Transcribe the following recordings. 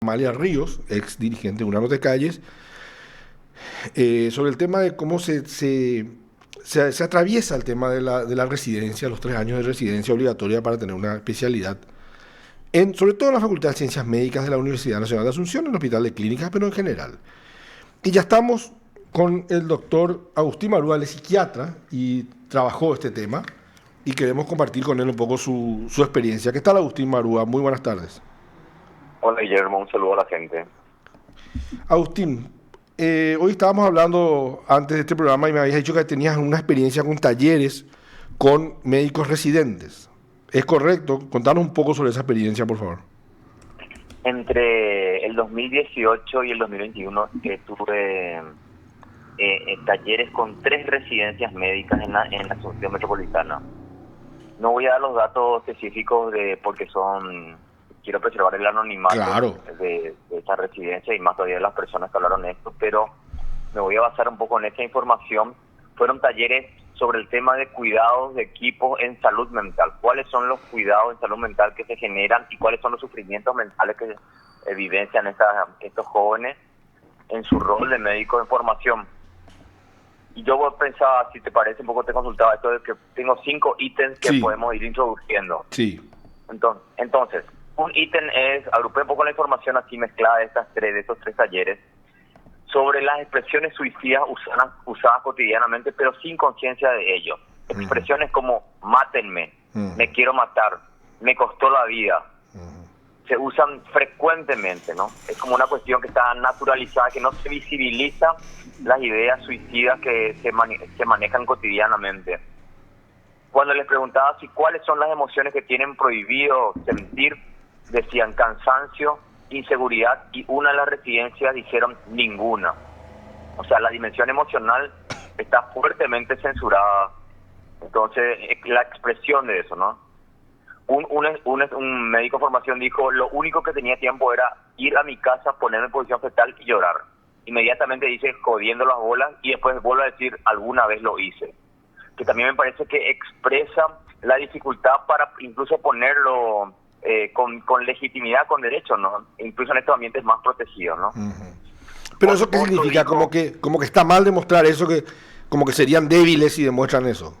Amalia Ríos, ex dirigente de Una de Calles, sobre el tema de cómo se atraviesa el tema de la residencia, los 3 años de residencia obligatoria para tener una especialidad, sobre todo en la Facultad de Ciencias Médicas de la Universidad Nacional de Asunción, en el Hospital de Clínicas, pero en general. Y ya estamos con el doctor Agustín Marúa, él es psiquiatra y trabajó este tema, y queremos compartir con él un poco su experiencia. ¿Qué tal, Agustín Marúa? Muy buenas tardes. Hola, Guillermo, un saludo a la gente. Agustín, hoy estábamos hablando antes de este programa y me habías dicho que tenías una experiencia con talleres con médicos residentes. ¿Es correcto? Contanos un poco sobre esa experiencia, por favor. Entre el 2018 y el 2021 tuve talleres con 3 residencias médicas en la Asunción Metropolitana. No voy a dar los datos específicos porque quiero preservar el anonimato. Claro. de esta residencia y más todavía de las personas que hablaron de esto, pero me voy a basar un poco en esta información. Fueron talleres sobre el tema de cuidados de equipos en salud mental. ¿Cuáles son los cuidados en salud mental que se generan y cuáles son los sufrimientos mentales que evidencian estos jóvenes en su rol de médico de formación? Y yo pensaba, si te parece un poco, te consultaba esto de que tengo 5 ítems que podemos ir introduciendo. Sí. Entonces, un ítem agrupé un poco la información así mezclada de estos tres talleres, sobre las expresiones suicidas usadas cotidianamente, pero sin conciencia de ello. Expresiones como mátenme, me quiero matar, me costó la vida, se usan frecuentemente, ¿no? Es como una cuestión que está naturalizada, que no se visibiliza las ideas suicidas que se manejan cotidianamente. Cuando les preguntaba cuáles son las emociones que tienen prohibido sentir, decían cansancio, inseguridad, y una de las residencias dijeron ninguna. O sea, la dimensión emocional está fuertemente censurada. Entonces, la expresión de eso, ¿no? Un médico de formación dijo, lo único que tenía tiempo era ir a mi casa, ponerme en posición fetal y llorar. Inmediatamente dice, jodiendo las bolas, y después vuelve a decir, alguna vez lo hice. Que también me parece que expresa la dificultad para incluso ponerlo con legitimidad, con derecho, ¿no? Incluso en estos ambientes más protegidos, ¿no? Pero ¿eso qué significa? Como que está mal demostrar eso, como que serían débiles si demuestran eso.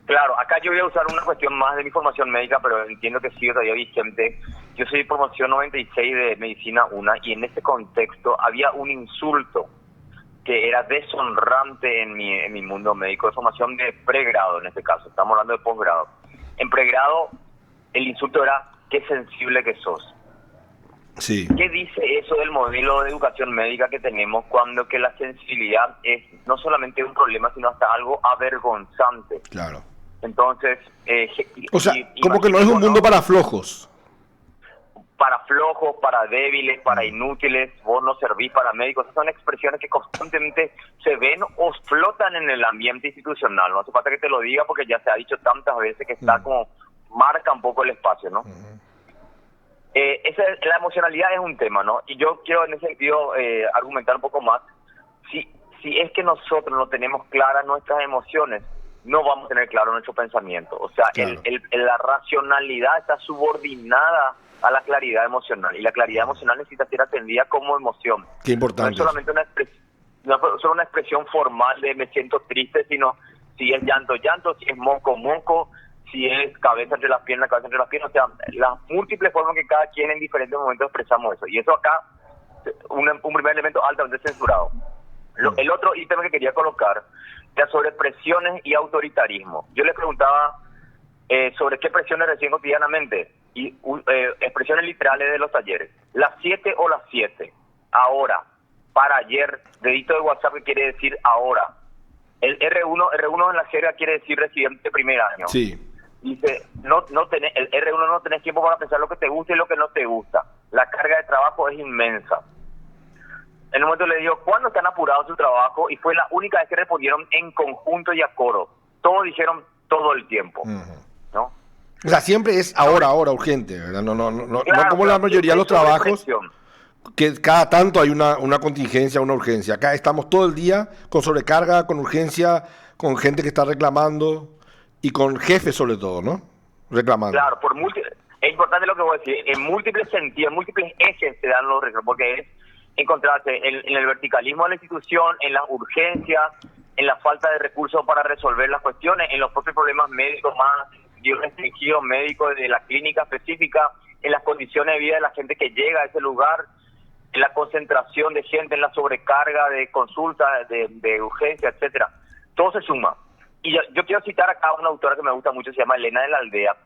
Claro, acá yo voy a usar una cuestión más de mi formación médica, pero entiendo que sigue todavía vigente. Yo soy de promoción 96 de Medicina 1, y en ese contexto había un insulto que era deshonrante en mi mundo médico de formación de pregrado, en este caso, estamos hablando de posgrado. En pregrado, el insulto era, qué sensible que sos. Sí. ¿Qué dice eso del modelo de educación médica que tenemos, cuando que la sensibilidad es no solamente un problema, sino hasta algo avergonzante? Claro. Entonces, o sea, como que no es un mundo, ¿no?, para flojos. Para flojos, para débiles, para inútiles, vos no servís para médicos. Esas son expresiones que constantemente se ven o flotan en el ambiente institucional. No hace falta que te lo diga porque ya se ha dicho tantas veces que está como, marca un poco el espacio, ¿no? La emocionalidad es un tema, ¿no? Y yo quiero en ese sentido argumentar un poco más. Si es que nosotros no tenemos claras nuestras emociones, no vamos a tener claro nuestro pensamiento. O sea, claro, la racionalidad está subordinada a la claridad emocional, y la claridad emocional necesita ser atendida como emoción. Qué importante. No es solamente solo una expresión formal de me siento triste, sino si es llanto, llanto, si es moco, si es cabeza entre las piernas, cabeza entre las piernas. O sea, las múltiples formas que cada quien en diferentes momentos expresamos eso. Y eso acá, un primer elemento altamente censurado. El otro ítem que quería colocar era sobre presiones y autoritarismo. Yo le preguntaba sobre qué presiones reciben cotidianamente, y expresiones literales de los talleres. Las 7 o las 7. Ahora. Para ayer. Dedito de WhatsApp, que quiere decir ahora. El R1 en la jerga quiere decir residente de primer año. Sí. Dice, el R1 no tenés tiempo para pensar lo que te gusta y lo que no te gusta. La carga de trabajo es inmensa. En un momento le digo, ¿cuándo están apurados su trabajo? Y fue la única vez que respondieron en conjunto y a coro. Todos dijeron todo el tiempo, ¿no? O sea, siempre es ahora, urgente, ¿verdad? No, claro, no como la mayoría de los trabajos, presión, que cada tanto hay una contingencia, una urgencia. Acá estamos todo el día con sobrecarga, con urgencia, con gente que está reclamando, y con jefes sobre todo, ¿no? Reclamando. Claro, Es importante lo que voy a decir. En múltiples sentidos, en múltiples ejes se dan los reclamos, porque es encontrarse en el verticalismo de la institución, en las urgencias, en la falta de recursos para resolver las cuestiones, en los propios problemas médicos más restringidos médicos de la clínica específica, en las condiciones de vida de la gente que llega a ese lugar, en la concentración de gente, en la sobrecarga de consultas, de urgencia, etcétera. Todo se suma. Y yo quiero citar acá a una autora que me gusta mucho, se llama Elena de la Aldea.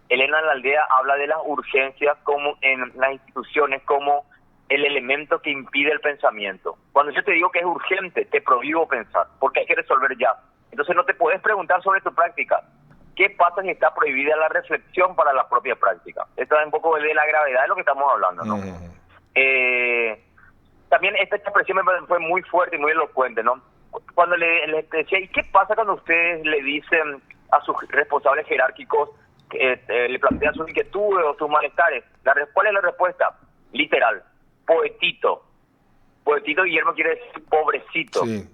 Elena de la Aldea habla de las urgencias como en las instituciones como el elemento que impide el pensamiento. Cuando yo te digo que es urgente, te prohíbo pensar, porque hay que resolver ya. Entonces no te puedes preguntar sobre tu práctica. ¿Qué pasa si está prohibida la reflexión para la propia práctica? Esto es un poco de la gravedad de lo que estamos hablando, ¿no? También esta expresión me fue muy fuerte y muy elocuente, ¿no? Cuando le decía, ¿y qué pasa cuando ustedes le dicen a sus responsables jerárquicos, le plantean sus inquietudes o sus malestares? ¿Cuál es la respuesta? Literal, poetito. Poetito, Guillermo, quiere decir pobrecito. Sí.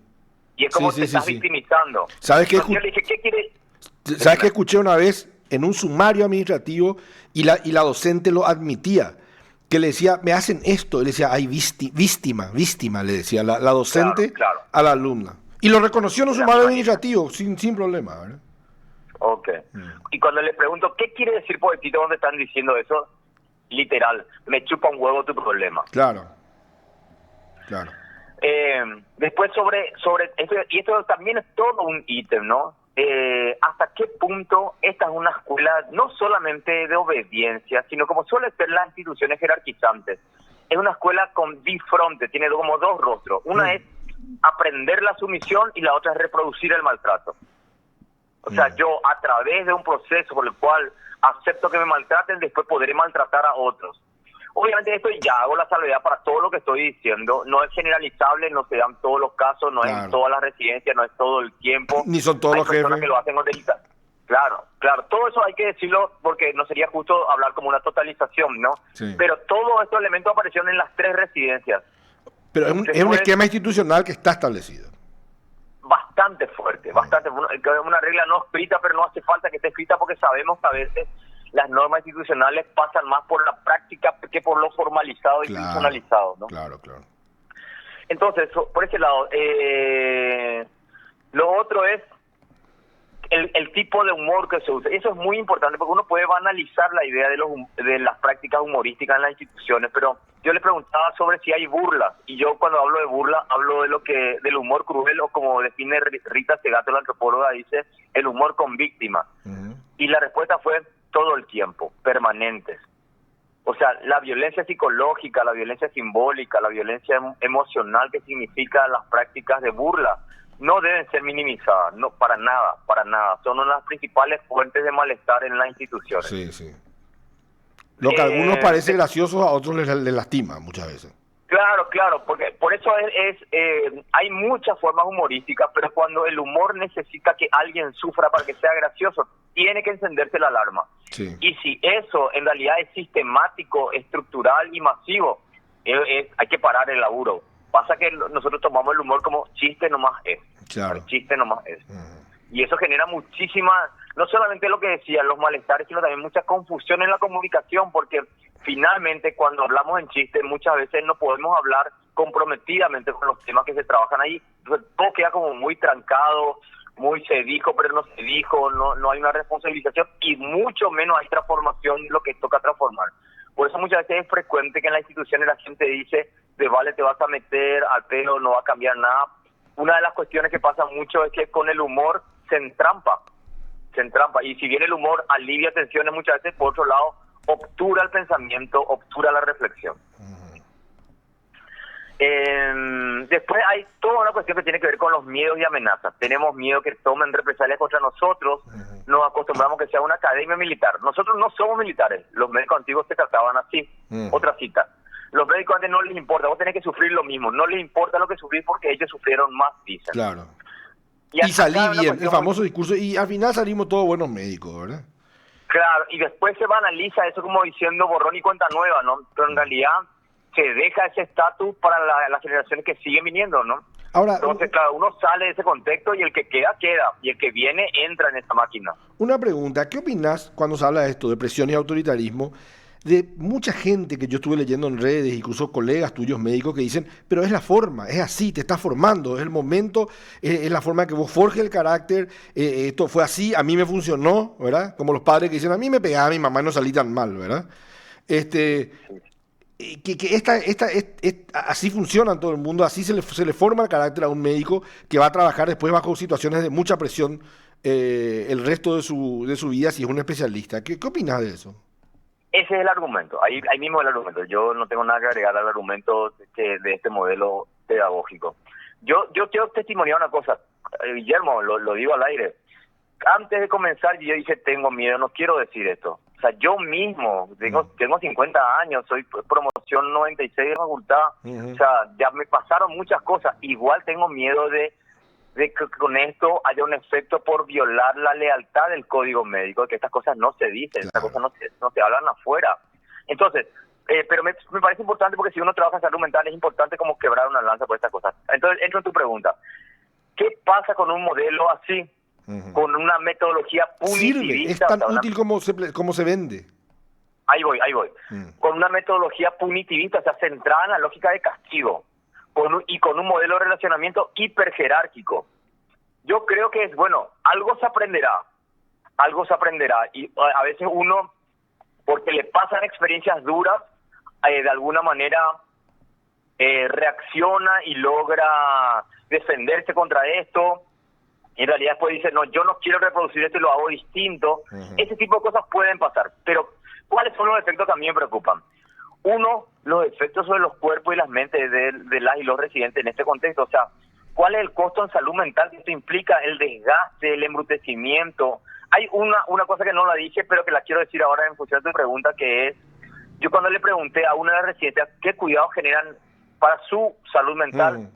Y es como te estás victimizando. ¿Sabes qué? Yo le dije, ¿qué quiere? ¿Sabes qué escuché una vez en un sumario administrativo y la docente lo admitía? Que le decía, me hacen esto. Y le decía, ay, víctima, le decía la docente claro. a la alumna. Y lo reconoció en un sumario administrativo, sin problema, ¿verdad? Ok. Y cuando le pregunto, ¿qué quiere decir poetito donde están diciendo eso? Literal, me chupa un huevo tu problema. Claro. Después sobre esto, y esto también es todo un ítem, ¿no? ¿Hasta qué punto esta es una escuela no solamente de obediencia, sino como suele ser las instituciones jerarquizantes? Es una escuela con bifronte, tiene como dos rostros. Una es aprender la sumisión y la otra es reproducir el maltrato. O sea, yo a través de un proceso por el cual acepto que me maltraten, después podré maltratar a otros. Obviamente esto ya hago la salvedad para todo lo que estoy diciendo. No es generalizable, no se dan todos los casos, no es en todas las residencias, no es todo el tiempo. Ni son todos los jefes. Que lo hacen con delita. Claro. Todo eso hay que decirlo porque no sería justo hablar como una totalización, ¿no? Sí. Pero todos estos elementos aparecieron en las 3 residencias. Pero es un esquema institucional que está establecido. Bastante fuerte, una regla no escrita, pero no hace falta que esté escrita porque sabemos que a veces las normas institucionales pasan más por la práctica que por lo formalizado y institucionalizado, ¿no? Claro. Entonces, por ese lado, lo otro es el tipo de humor que se usa. Eso es muy importante porque uno puede banalizar la idea de las prácticas humorísticas en las instituciones, pero yo le preguntaba sobre si hay burlas, y yo cuando hablo de burla hablo de del humor cruel, o como define Rita Segato, la antropóloga, dice el humor con víctima. Y la respuesta fue todo el tiempo, permanentes. O sea, la violencia psicológica, la violencia simbólica, la violencia emocional que significa las prácticas de burla, no deben ser minimizadas, no, para nada. Son una de las principales fuentes de malestar en las instituciones. Sí. Lo que a algunos parece gracioso, a otros les lastima muchas veces. Claro, porque por eso hay muchas formas humorísticas, pero cuando el humor necesita que alguien sufra para que sea gracioso, tiene que encenderse la alarma. Sí. Y si eso en realidad es sistemático, estructural y masivo, hay que parar el laburo. Pasa que nosotros tomamos el humor como chiste nomás es. Claro. Chiste nomás es. Y eso genera muchísima, no solamente lo que decía, los malestares, sino también mucha confusión en la comunicación, porque finalmente cuando hablamos en chiste muchas veces no podemos hablar comprometidamente con los temas que se trabajan ahí. Entonces, todo queda como muy trancado, muy se dijo pero no se dijo, no hay una responsabilización y mucho menos hay transformación en lo que toca transformar. Por eso muchas veces es frecuente que en las instituciones la gente dice, de vale te vas a meter al pelo, no va a cambiar nada. Una de las cuestiones que pasa mucho es que con el humor se entrampa, y si bien el humor alivia tensiones muchas veces, por otro lado obtura el pensamiento, obtura la reflexión. Después hay toda una cuestión que tiene que ver con los miedos y amenazas. Tenemos miedo que tomen represalias contra nosotros, nos acostumbramos que sea una academia militar. Nosotros no somos militares, los médicos antiguos se trataban así. Otra cita, los médicos antes no les importa, vos tenés que sufrir lo mismo, no les importa lo que sufrir porque ellos sufrieron más, dicen. Claro. Y salí bien, el famoso discurso, y al final salimos todos buenos médicos, ¿verdad? Claro, y después se banaliza eso como diciendo borrón y cuenta nueva, ¿no? Pero en realidad se deja ese estatus para las generaciones que siguen viniendo, ¿no? Ahora, Entonces, claro, uno sale de ese contexto y el que queda, queda. Y el que viene, entra en esa máquina. una pregunta, ¿qué opinás cuando se habla de esto, de presión y autoritarismo, de mucha gente que yo estuve leyendo en redes, incluso colegas tuyos médicos que dicen, pero es la forma, es así, te estás formando, es el momento, es la forma que vos forjes el carácter, esto fue así, a mí me funcionó, ¿verdad? Como los padres que dicen, a mí me pegaba mi mamá y no salí tan mal, ¿verdad? Este, que así funciona en todo el mundo, así se le forma el carácter a un médico que va a trabajar después bajo situaciones de mucha presión el resto de su vida si es un especialista. ¿Qué opinas de eso? Ese es el argumento, ahí mismo el argumento. Yo no tengo nada que agregar al argumento de este modelo pedagógico. Yo quiero testimoniar una cosa, Guillermo, lo digo al aire. Antes de comenzar yo dije, tengo miedo, no quiero decir esto. O sea, yo mismo, tengo 50 años, soy promoción 96 de facultad, o sea, ya me pasaron muchas cosas. Igual tengo miedo de que con esto haya un efecto por violar la lealtad del código médico, que estas cosas no se dicen, estas cosas no se hablan afuera. Entonces, pero me parece importante porque si uno trabaja en salud mental es importante como quebrar una lanza por estas cosas. Entonces, entro en tu pregunta. ¿Qué pasa con un modelo así? Con una metodología punitivista. Sirve, es tan útil como se vende. Ahí voy. Con una metodología punitivista, o sea, centrada en la lógica de castigo. Con un modelo de relacionamiento hiperjerárquico. Yo creo que algo se aprenderá, y a veces uno, porque le pasan experiencias duras, de alguna manera reacciona y logra defenderse contra esto, y en realidad después dice, no, yo no quiero reproducir esto y lo hago distinto. Ese tipo de cosas pueden pasar, pero ¿cuáles son los efectos que a mí me preocupan? Uno, los efectos sobre los cuerpos y las mentes de las y los residentes en este contexto. O sea, ¿cuál es el costo en salud mental que esto implica? El desgaste, el embrutecimiento. Hay una cosa que no la dije, pero que la quiero decir ahora en función de tu pregunta, que es, yo cuando le pregunté a una de las residentes qué cuidados generan para su salud mental,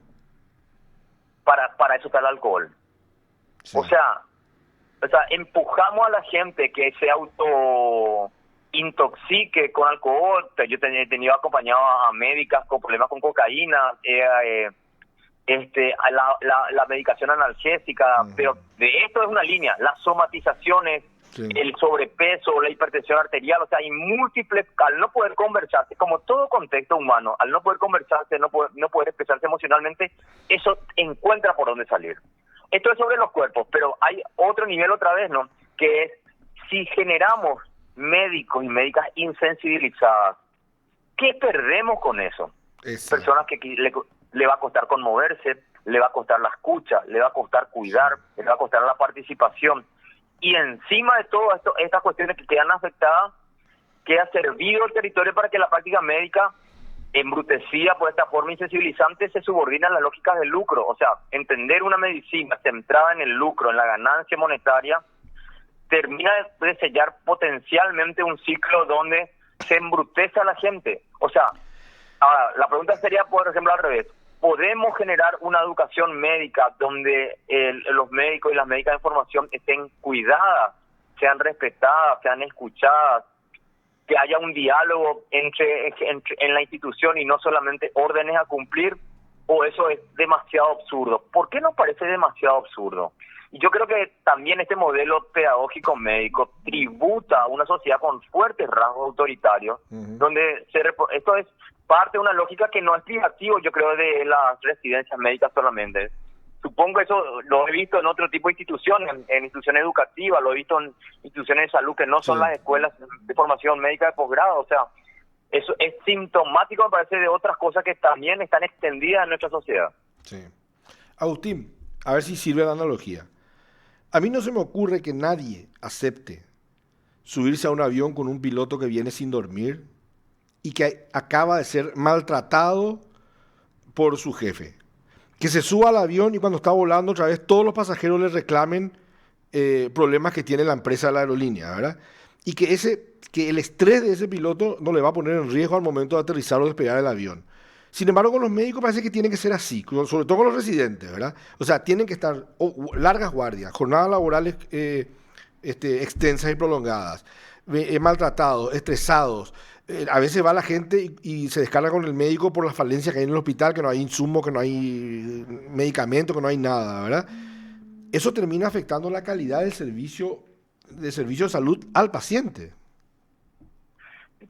para eso está el alcohol. Sí. O sea, empujamos a la gente que se intoxique con alcohol. Yo he tenido acompañado a médicas con problemas con cocaína, la medicación analgésica, pero de esto es una línea, las somatizaciones, el sobrepeso, la hipertensión arterial, o sea, hay múltiples, al no poder conversarse, como todo contexto humano, al no poder conversarse, no poder expresarse emocionalmente, eso encuentra por dónde salir. Esto es sobre los cuerpos, pero hay otro nivel otra vez, ¿no? Que es, si generamos médicos y médicas insensibilizadas, ¿qué perdemos con eso? Personas que le va a costar conmoverse, le va a costar la escucha, le va a costar cuidar, le va a costar la participación. Y encima de todo esto, estas cuestiones que quedan afectadas, queda servido el territorio para que la práctica médica, embrutecida por esta forma insensibilizante, se subordina a las lógicas del lucro. O sea, entender una medicina centrada en el lucro, en la ganancia monetaria, termina de sellar potencialmente un ciclo donde se embrutece a la gente. O sea, ahora, la pregunta sería, por ejemplo, al revés. ¿Podemos generar una educación médica donde los médicos y las médicas de formación estén cuidadas, sean respetadas, sean escuchadas, que haya un diálogo en la institución y no solamente órdenes a cumplir? ¿O eso es demasiado absurdo? ¿Por qué nos parece demasiado absurdo? Y yo creo que también este modelo pedagógico médico tributa a una sociedad con fuertes rasgos autoritarios, donde esto es parte de una lógica que no es privativo, yo creo, de las residencias médicas solamente. Supongo que eso lo he visto en otro tipo de instituciones, en instituciones educativas, lo he visto en instituciones de salud que no son las escuelas de formación médica de posgrado. O sea, eso es sintomático, me parece, de otras cosas que también están extendidas en nuestra sociedad. Sí. Agustín, a ver si sirve la analogía. A mí no se me ocurre que nadie acepte subirse a un avión con un piloto que viene sin dormir y que acaba de ser maltratado por su jefe. Que se suba al avión y cuando está volando otra vez todos los pasajeros le reclamen problemas que tiene la empresa de la aerolínea, ¿verdad? Y que el estrés de ese piloto no le va a poner en riesgo al momento de aterrizar o despegar el avión. Sin embargo, con los médicos parece que tiene que ser así, sobre todo con los residentes, ¿verdad? O sea, tienen que estar largas guardias, jornadas laborales extensas y prolongadas, maltratados, estresados, A veces va la gente y se descarga con el médico por las falencias que hay en el hospital, que no hay insumos, que no hay medicamentos, que no hay nada, ¿verdad? Eso termina afectando la calidad del servicio de salud al paciente.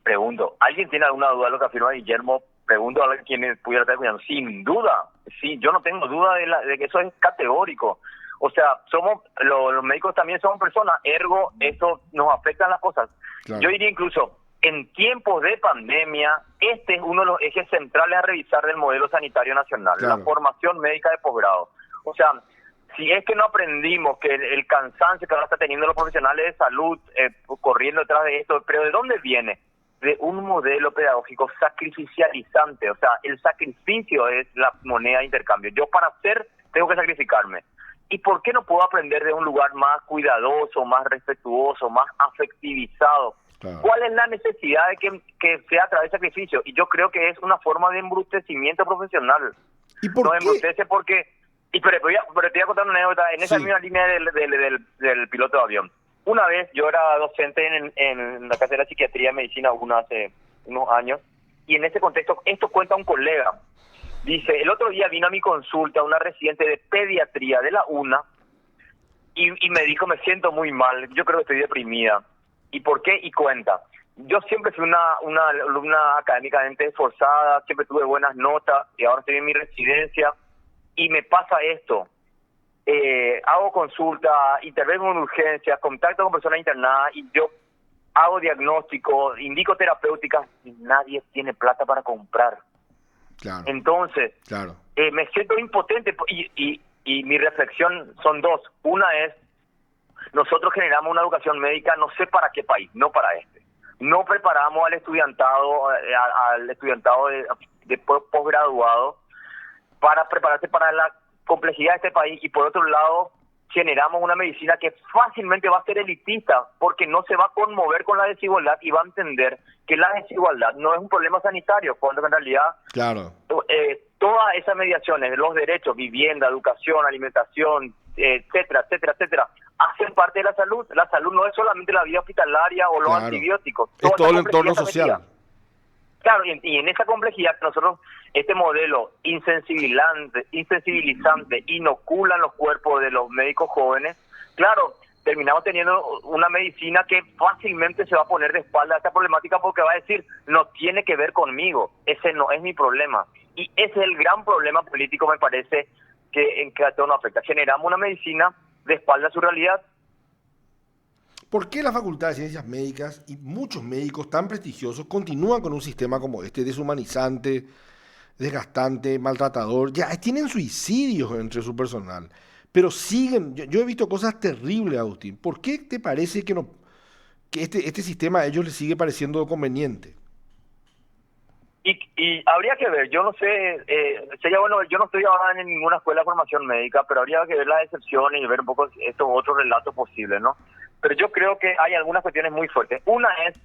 Pregunto, ¿alguien tiene alguna duda de lo que afirma Guillermo? Pregunto a alguien quien pudiera estar cuidando. Sin duda, sí, yo no tengo duda de que eso es categórico. O sea, los médicos también somos personas, ergo, eso nos afecta las cosas. Claro. Yo diría incluso, en tiempos de pandemia, este es uno de los ejes centrales a revisar del modelo sanitario nacional, Claro. la formación médica de posgrado. O sea, si es que no aprendimos que el cansancio que ahora está teniendo los profesionales de salud corriendo detrás de esto, pero ¿de dónde viene? De un modelo pedagógico sacrificializante. O sea, el sacrificio es la moneda de intercambio. Yo para hacer tengo que sacrificarme. ¿Y por qué no puedo aprender de un lugar más cuidadoso, más respetuoso, más afectivizado? Claro. ¿Cuál es la necesidad de que sea a través de sacrificio? Y yo creo que es una forma de embrutecimiento profesional. ¿Y por No qué? embrutece porque... pero te voy a contar una anécdota en esa Sí. misma línea del piloto de avión. Una vez yo era docente en la carrera de psiquiatría y medicina hace unos años, y en ese contexto, esto cuenta un colega. Dice, el otro día vino a mi consulta una residente de pediatría de la UNA y me dijo, me siento muy mal, yo creo que estoy deprimida. ¿Y por qué? Y cuenta. Yo siempre fui una alumna académicamente esforzada, siempre tuve buenas notas y ahora estoy en mi residencia y me pasa esto. Hago consulta, intervengo en urgencias, contacto con personas internadas y yo hago diagnóstico, indico terapéuticas y nadie tiene plata para comprar. Claro. Entonces, Claro. me siento impotente y mi reflexión son dos. Una es, nosotros generamos una educación médica no sé para qué país, no para este. No preparamos al estudiantado de posgraduado para prepararse para la complejidad de este país, y por otro lado generamos una medicina que fácilmente va a ser elitista porque no se va a conmover con la desigualdad y va a entender que la desigualdad no es un problema sanitario, cuando en realidad Claro. todas esas mediaciones, los derechos, vivienda, educación, alimentación, etcétera, etcétera, etcétera, hacen parte de la salud. La salud no es solamente la vida hospitalaria o los Claro. antibióticos. Es todo el esa entorno complejidad social. metida. Claro, y en esa complejidad nosotros, este modelo insensibilizante, inocula en los cuerpos de los médicos jóvenes, claro, terminamos teniendo una medicina que fácilmente se va a poner de espalda a esta problemática porque va a decir, no tiene que ver conmigo, ese no es mi problema. Y ese es el gran problema político, me parece, que a todos nos afecta. Generamos una medicina de espalda a su realidad. ¿Por qué la Facultad de Ciencias Médicas y muchos médicos tan prestigiosos continúan con un sistema como este, deshumanizante, desgastante, maltratador? Ya tienen suicidios entre su personal, pero siguen. Yo he visto cosas terribles, Agustín. ¿Por qué te parece que este sistema a ellos les sigue pareciendo conveniente? Y habría que ver, yo no sé, sería bueno, yo no estoy ahora en ninguna escuela de formación médica, pero habría que ver las excepciones y ver un poco estos otros relatos posibles, ¿no? Pero yo creo que hay algunas cuestiones muy fuertes. Una es,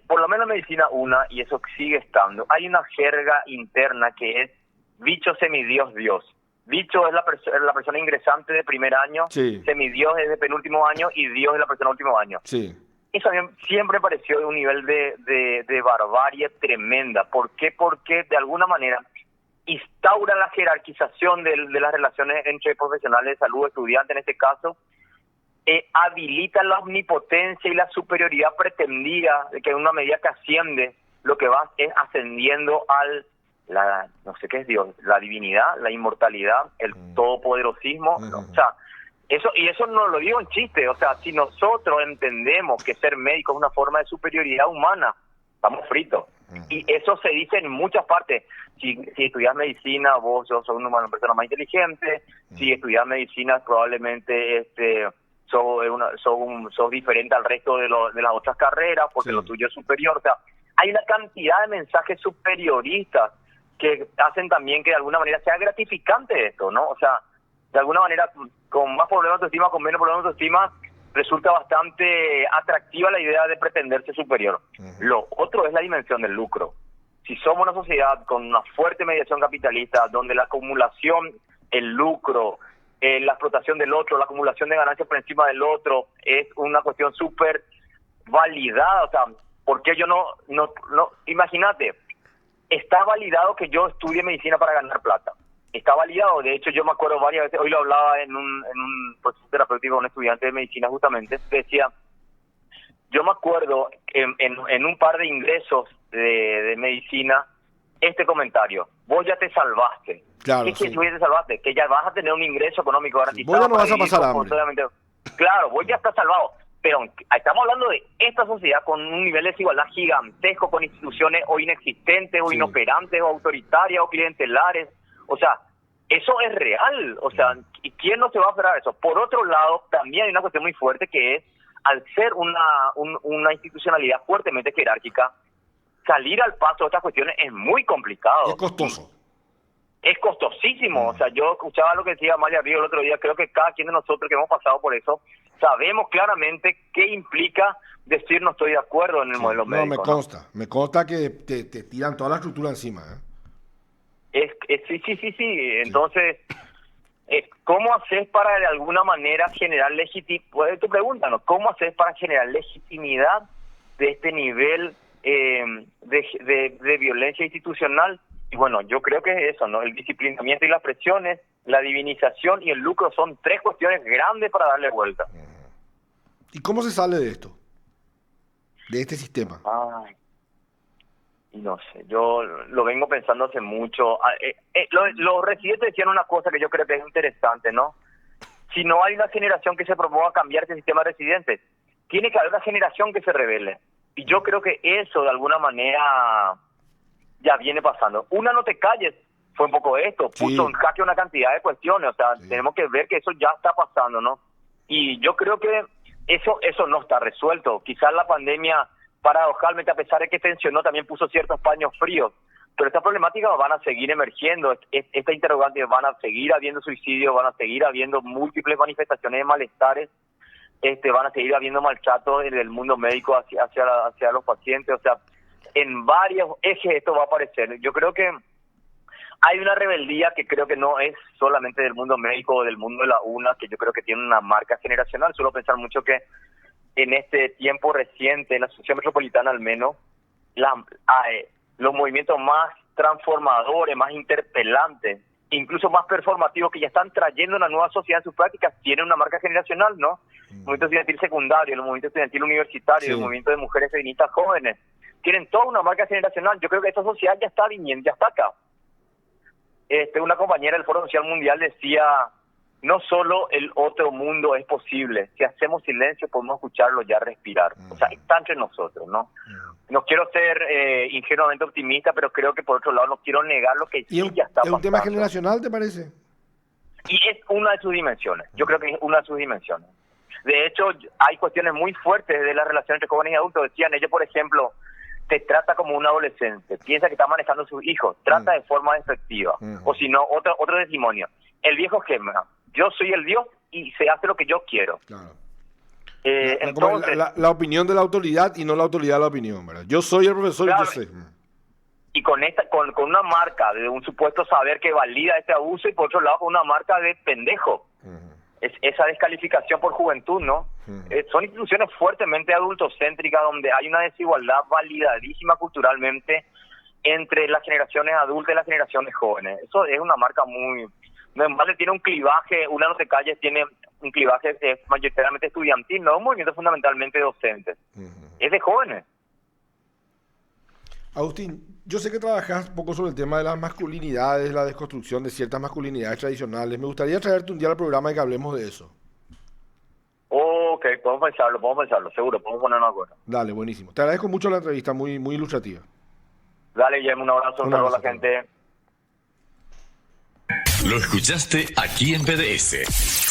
por lo menos en medicina y eso sigue estando, hay una jerga interna que es bicho, semidios, Dios. Bicho es la persona ingresante de primer año, Sí. semidios es de penúltimo año y Dios es la persona de último año. Sí. Eso a mí siempre pareció de un nivel de barbarie tremenda. ¿Por qué? Porque de alguna manera instaura la jerarquización de las relaciones entre profesionales de salud, estudiantes en este caso, habilita la omnipotencia y la superioridad pretendida, de que en una medida que asciende, lo que va es ascendiendo no sé qué es Dios, la divinidad, la inmortalidad, el todopoderosismo, ¿no? O sea, eso no lo digo en chiste. O sea, si nosotros entendemos que ser médico es una forma de superioridad humana, estamos fritos. Y eso se dice en muchas partes. Si estudias medicina, vos sos una persona más inteligente. Si estudias medicina, probablemente sos diferente al resto de las otras carreras, porque Sí. lo tuyo es superior. O sea, hay una cantidad de mensajes superioristas que hacen también que de alguna manera sea gratificante esto, ¿no? O sea, de alguna manera, con más problemas de autoestima, con menos problemas de autoestima, resulta bastante atractiva la idea de pretenderse superior. Lo otro es la dimensión del lucro. Si somos una sociedad con una fuerte mediación capitalista, donde la acumulación, el lucro, la explotación del otro, la acumulación de ganancias por encima del otro, es una cuestión súper validada, o sea, ¿Por qué yo no? Imagínate, está validado que yo estudie medicina para ganar plata. Está validado. De hecho, yo me acuerdo varias veces, hoy lo hablaba en un proceso terapéutico con un estudiante de medicina justamente, que decía, yo me acuerdo en un par de ingresos de medicina, este comentario: vos ya te salvaste. Claro, ¿Qué quiere sí. decir que te salvaste? Que ya vas a tener un ingreso económico garantizado. Vos ya no vas a vivir pasar hambre. confortablemente. Claro, vos ya estás salvado. Pero estamos hablando de esta sociedad con un nivel de desigualdad gigantesco, con instituciones o inexistentes, o Sí. inoperantes, o autoritarias, o clientelares. O sea, eso es real. O sea, ¿y quién no se va a esperar eso? Por otro lado, también hay una cuestión muy fuerte que es, al ser una institucionalidad fuertemente jerárquica, salir al paso de estas cuestiones es muy complicado. Es costoso. Es costosísimo. O sea, yo escuchaba lo que decía Amalia Río el otro día. Creo que cada quien de nosotros que hemos pasado por eso sabemos claramente qué implica decir no estoy de acuerdo en el modelo médico. Me consta que te tiran toda la estructura encima, ¿eh? Sí. Entonces, ¿cómo haces para de alguna manera generar legitimidad? Pues tu pregunta, ¿no? ¿Cómo haces para generar legitimidad de este nivel de violencia institucional? Y bueno, yo creo que es eso, ¿no? El disciplinamiento y las presiones, la divinización y el lucro son tres cuestiones grandes para darle vuelta. ¿Y cómo se sale de esto? De este sistema. Ay, no sé, yo lo vengo pensando hace mucho. Los residentes decían una cosa que yo creo que es interesante, ¿no? Si no hay una generación que se proponga cambiar este sistema de residentes, tiene que haber una generación que se rebele. Y yo creo que eso de alguna manera ya viene pasando. Una, no te calles, fue un poco esto, puso en jaque una cantidad de cuestiones. O sea, tenemos que ver que eso ya está pasando, ¿no? Y yo creo que eso no está resuelto. Quizás la pandemia, paradojalmente, a pesar de que tensionó, también puso ciertos paños fríos. Pero estas problemáticas van a seguir emergiendo. Esta interrogante, van a seguir habiendo suicidios, van a seguir habiendo múltiples manifestaciones de malestares, van a seguir habiendo maltratos del mundo médico hacia los pacientes. O sea, en varios ejes esto va a aparecer. Yo creo que hay una rebeldía que creo que no es solamente del mundo médico o del mundo de la UNA, que yo creo que tiene una marca generacional. Suelo pensar mucho que en este tiempo reciente, en la sociedad metropolitana al menos, los movimientos más transformadores, más interpelantes, incluso más performativos, que ya están trayendo una nueva sociedad en sus prácticas, tienen una marca generacional, ¿no? El movimiento estudiantil secundario, el movimiento estudiantil universitario, el movimiento de mujeres feministas jóvenes, tienen toda una marca generacional. Yo creo que esta sociedad ya está viniendo, ya está acá. Una compañera del Foro Social Mundial decía, no solo el otro mundo es posible, si hacemos silencio podemos escucharlo ya respirar. O sea, está entre nosotros, ¿no? No quiero ser ingenuamente optimista, pero creo que por otro lado no quiero negar lo que sí ya está pasando. ¿Es un tema generacional, te parece? Y es una de sus dimensiones. Yo creo que es una de sus dimensiones. De hecho, hay cuestiones muy fuertes de la relación entre jóvenes y adultos. Decían ellos, por ejemplo, te trata como un adolescente, piensa que está manejando a sus hijos, trata de forma despectiva. O si no, otro testimonio. El viejo gema, yo soy el Dios y se hace lo que yo quiero. Claro. Entonces, la opinión de la autoridad y no la autoridad de la opinión, ¿verdad? Yo soy el profesor, claro, y yo sé. Y con una marca de un supuesto saber que valida este abuso, y por otro lado con una marca de pendejo. Es esa descalificación por juventud, ¿no? Son instituciones fuertemente adultocéntricas donde hay una desigualdad validadísima culturalmente entre las generaciones adultas y las generaciones jóvenes. Eso es una marca muy... Normales tiene un clivaje, una no te calles, tiene un clivaje mayoritariamente estudiantil, no es un movimiento fundamentalmente docente. Es de jóvenes. Agustín, yo sé que trabajas un poco sobre el tema de las masculinidades, la desconstrucción de ciertas masculinidades tradicionales. Me gustaría traerte un día al programa y que hablemos de eso. Ok, podemos pensarlo, seguro, podemos ponernos de acuerdo. Dale, buenísimo. Te agradezco mucho la entrevista, muy, muy ilustrativa. Dale, Guillermo, un abrazo, un saludo a la gente. Lo escuchaste aquí en PDS.